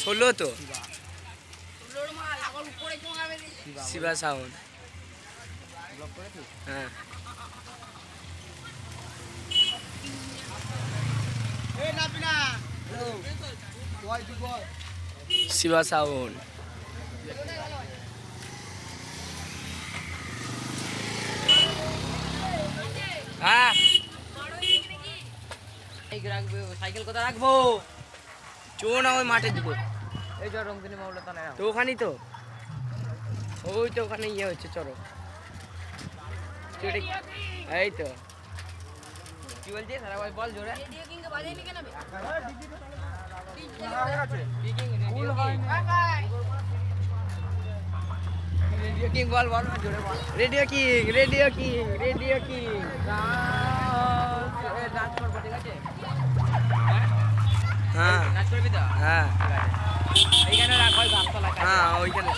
16 তো শিবা সাউন্ড হ্যাঁ শিবা সাউন্ড হ্যাঁ সাইকেল কোথায় রাখবো? চো না ওই মাঠে দিব এই যে রংদিনী মামলা তো তো ওখানেই তো ওই তো ওখানে ইয়ে হচ্ছে চলো এই তো কি বলছিস? সারা ভাই বল জোরে। রেডিও কিং বল বল জোরে বল। রেডিও কিং নাচ করবো, ঠিক আছে? হ্যাঁ নাচ করবি তো? হ্যাঁ এইখানে রাখ, ওই গাছতলা কাছে। হ্যাঁ ওইখানে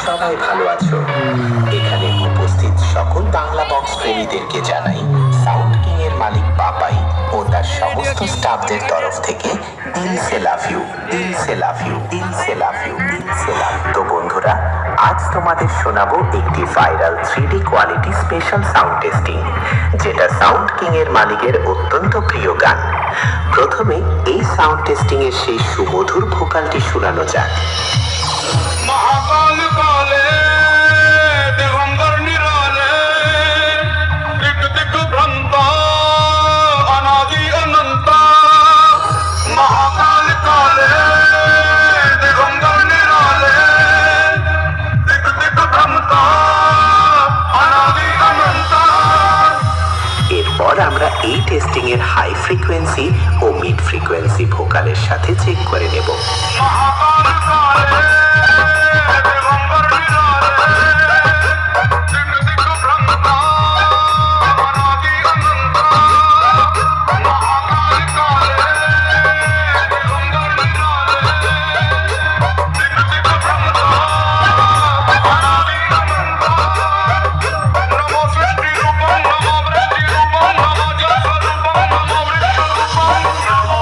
সবাই ভালো আছো। এখানে উপস্থিত সকল বাংলা বক্স প্রেমীদেরকে জানাই সাউন্ড কিং এর মালিক পাপাই ও তার সমস্ত স্টাফদের তরফ থেকে দিল সে লাভ ইউ, দিল সে লাভ ইউ, দিল সে লাভ ইউ, দিল সে লাভ। তো বন্ধুরা, আজ তোমাদের শোনাবো একটি viral 3D quality special sound testing, যেটা সাউন্ড কিং এর মালিকের অত্যন্ত প্রিয় গান। প্রথমে এই সাউন্ড টেস্টিং এর সেই সুমধুর ভোকালটি শোনানো যাক। महाकाल काले दिगंबर निराले दिग दिग भ्रमता अनादि अनंता महाकाल काले दिगंबर निराले दिग दिग भ्रमता अनादि अनंता। এরপর আমরা এই টেস্টিং এর হাই ফ্রিকোয়েন্সি ও মিড ফ্রিকোয়েন্সি ভোকালের সাথে চেক করে নেব। महाकाल काले दिगंबर निराले दिग दिग भ्रमता अनादि अनंता महाकाल काले दिगंबर निराले दिग दिग भ्रमता अनादि अनंता। नमो सृष्टि रूपं नमो वृष्टि रूपं नमो जल स्वरूपं नमो वृक्ष रूपं नमो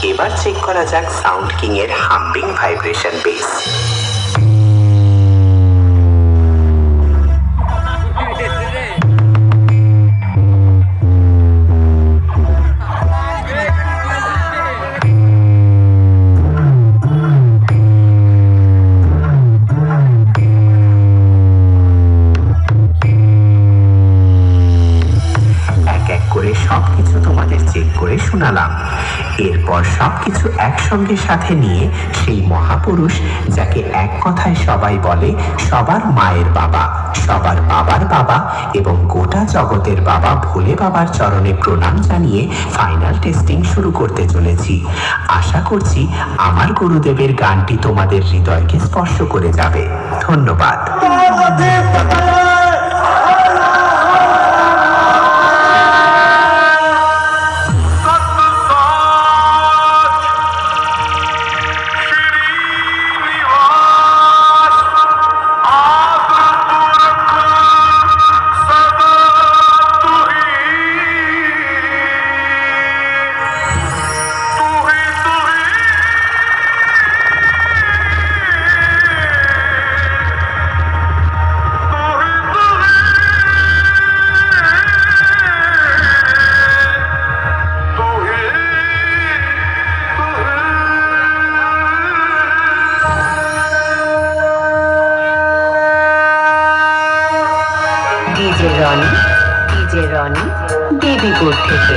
এবার চেক করা যাক সাউন্ড কিং এর হাম্বিং ভাইব্রেশন বেস। এক এক করে সবকিছু তোমাদের চেক করে শোনালাম। এরপর সবকিছু একসঙ্গে সাথে নিয়ে সেই মহাপুরুষ, যাকে এক কথায় সবাই বলে সবার মায়ের বাবা, সবার বাবার বাবা এবং গোটা জগতের বাবা ভোলে বাবার চরণে প্রণাম জানিয়ে ফাইনাল টেস্টিং শুরু করতে চলেছি। আশা করছি আমার গুরুদেবের গানটি তোমাদের হৃদয়কে স্পর্শ করে যাবে। ধন্যবাদ। ডিজে রনি দেবীপুর থেকে।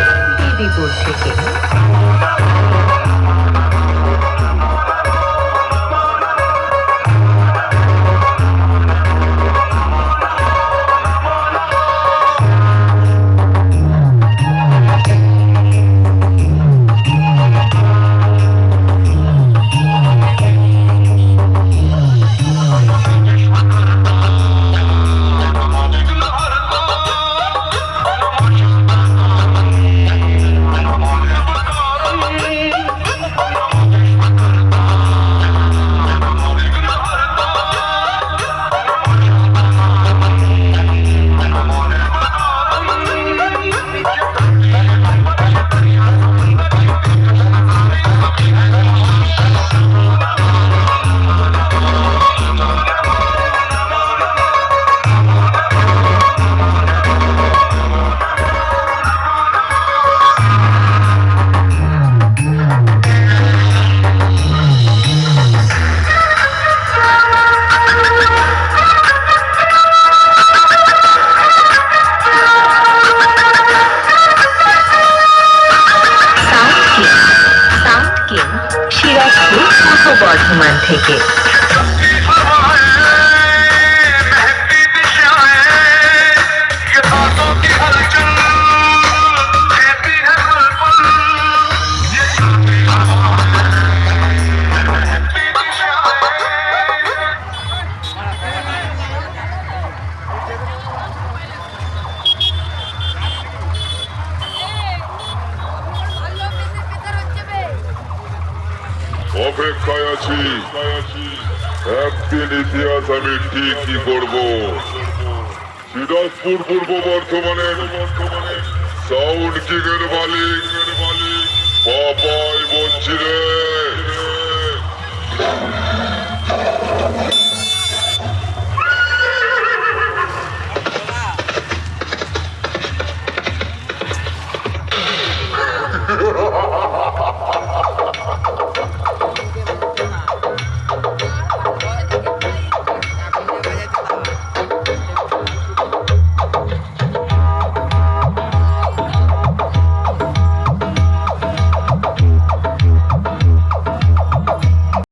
বর্ধমান থেকে। অপেক্ষায় আছি, একদিন ইতিহাস আমি ঠিকই করব। দিনাজপুর পূর্ব বর্ধমানের সাউন্ড কিং এর মালিক পাপাই বলছি রে।